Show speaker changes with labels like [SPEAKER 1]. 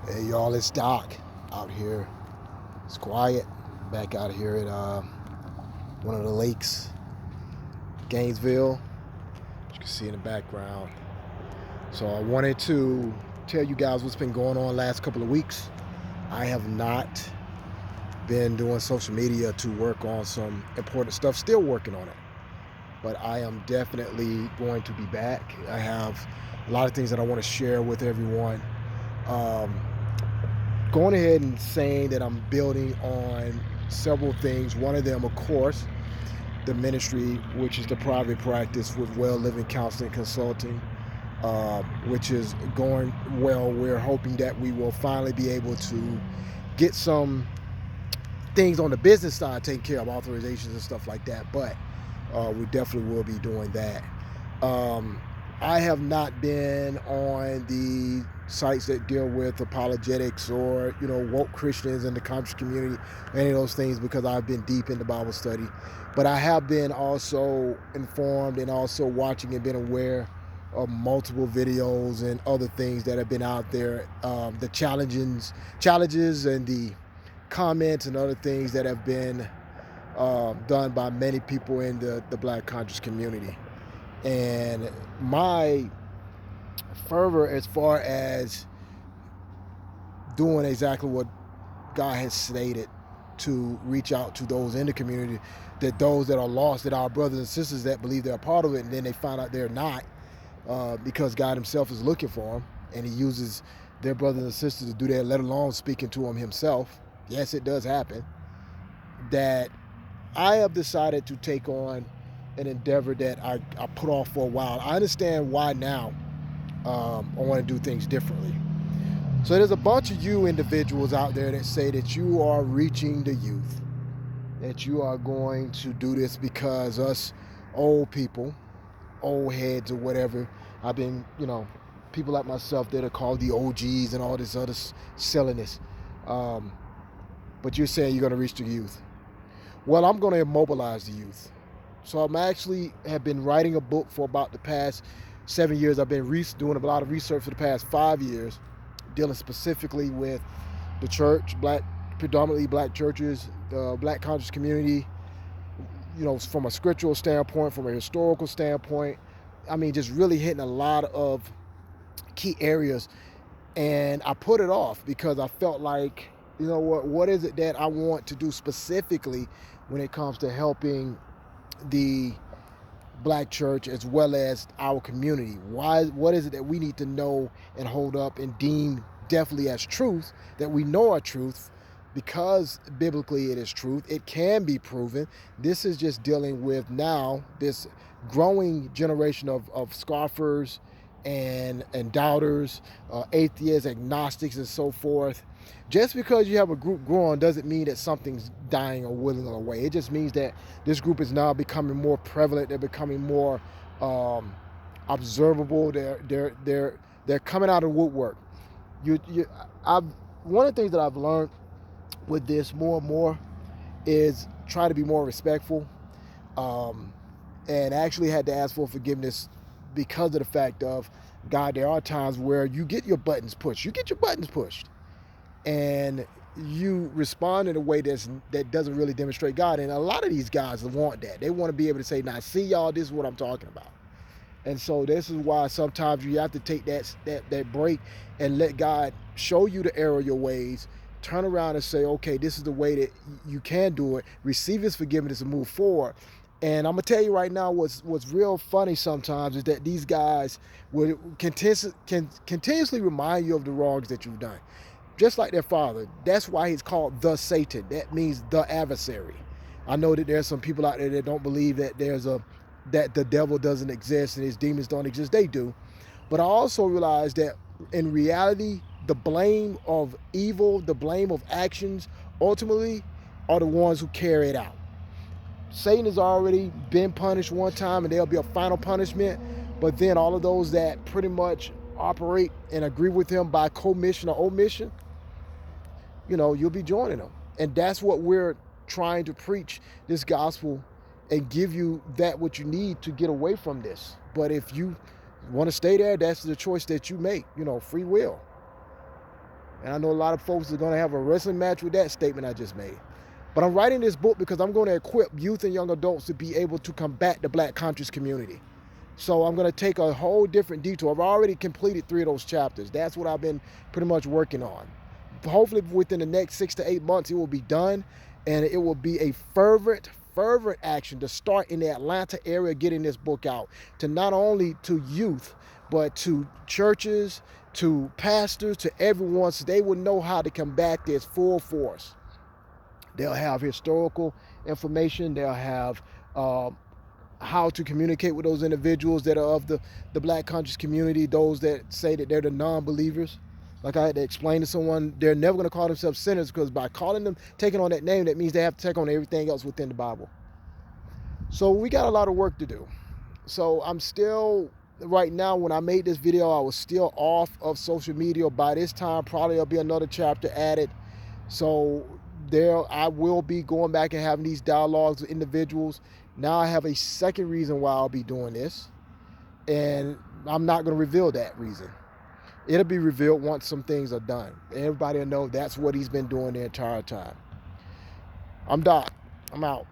[SPEAKER 1] Hey y'all, it's Doc out here. It's quiet. Back out here at one of the lakes, Gainesville. As you can see in the background. So I wanted to tell you guys what's been going on last couple of weeks. I have not been doing social media to work on some important stuff. Still working on it, but I am definitely going to be back. I have a lot of things that I want to share with everyone. Um, Going ahead and saying that I'm building on several things. One of them, of course, the ministry, which is the private practice with Well Living Counseling Consulting, which is going well. We're hoping that we will finally be able to get some things on the business side taken care of, authorizations and stuff like that. But we definitely will be doing that. Um, I have not been on the sites that deal with apologetics or woke Christians in the conscious community, any of those things, because I've been deep into Bible study. But I have been also informed and also watching and been aware of multiple videos and other things that have been out there, the challenges and the comments and other things that have been done by many people in the Black conscious community. And my fervor as far as doing exactly what God has stated, to reach out to those in the community, that those that are lost, that our brothers and sisters that believe they're a part of it, and then they find out they're not, because God himself is looking for them, and he uses their brothers and sisters to do that, let alone speaking to them himself. Yes, it does happen. That I have decided to take on an endeavor that I put off for a while. I understand why now. I want to do things differently. So there's a bunch of you individuals out there that say that you are reaching the youth, that you are going to do this because us old people, old heads or whatever, I've been, people like myself that are called the OGs and all this other silliness. Um, but you're saying you're going to reach the youth. Well, I'm going to immobilize the youth. So I'm actually have been writing a book for about the past 7 years. I've been doing a lot of research for the past 5 years, dealing specifically with the church, predominantly black churches, the black conscious community, from a scriptural standpoint, from a historical standpoint. I mean, just really hitting a lot of key areas. And I put it off because I felt like, what is it that I want to do specifically when it comes to helping the black church as well as our community? What is it that we need to know and hold up and deem definitely as truth, that we know are truth, because biblically it is truth, it can be proven. This is just dealing with now this growing generation of scoffers and doubters, atheists, agnostics, and so forth. Just because you have a group growing doesn't mean that something's dying or withering away. It just means that this group is now becoming more prevalent. They're becoming more observable. They're coming out of woodwork. I've One of the things that I've learned with this more and more is try to be more respectful, um, and actually had to ask for forgiveness because of the fact of, God, there are times where you get your buttons pushed. You get your buttons pushed, and you respond in a way that doesn't really demonstrate God. And a lot of these guys want that. They want to be able to say, "Now, see y'all, this is what I'm talking about." And so this is why sometimes you have to take that break and let God show you the error of your ways. Turn around and say, okay, this is the way that you can do it. Receive his forgiveness and move forward. And I'm gonna tell you right now, what's real funny sometimes is that these guys will continuously remind you of the wrongs that you've done, just like their father. That's why he's called the Satan. That means the adversary. I know that there's some people out there that don't believe that that the devil doesn't exist and his demons don't exist. They do. But I also realize that in reality, the blame of evil, the blame of actions, ultimately are the ones who carry it out. Satan has already been punished one time, and there'll be a final punishment. But then all of those that pretty much operate and agree with him by commission or omission, you'll be joining them. And that's what we're trying to preach, this gospel, and give you that what you need to get away from this. But if you want to stay there, that's the choice that you make, free will. And I know a lot of folks are going to have a wrestling match with that statement I just made. But I'm writing this book because I'm going to equip youth and young adults to be able to combat the Black conscious community. So I'm going to take a whole different detour. I've already completed 3 of those chapters. That's what I've been pretty much working on. Hopefully within the next 6 to 8 months, it will be done. And it will be a fervent action to start in the Atlanta area getting this book out to not only to youth, but to churches, to pastors, to everyone, so they will know how to combat this full force. They'll have historical information. They'll have how to communicate with those individuals that are of the Black conscious community, those that say that they're the non-believers. Like I had to explain to someone, they're never going to call themselves sinners, because by calling them, taking on that name, that means they have to take on everything else within the Bible. So we got a lot of work to do. So I'm still, right now, when I made this video, I was still off of social media. By this time, probably there'll be another chapter added. So there, I will be going back and having these dialogues with individuals. Now I have a second reason why I'll be doing this, and I'm not going to reveal that reason. It'll be revealed once some things are done. Everybody will know that's what he's been doing the entire time. I'm Doc. I'm out.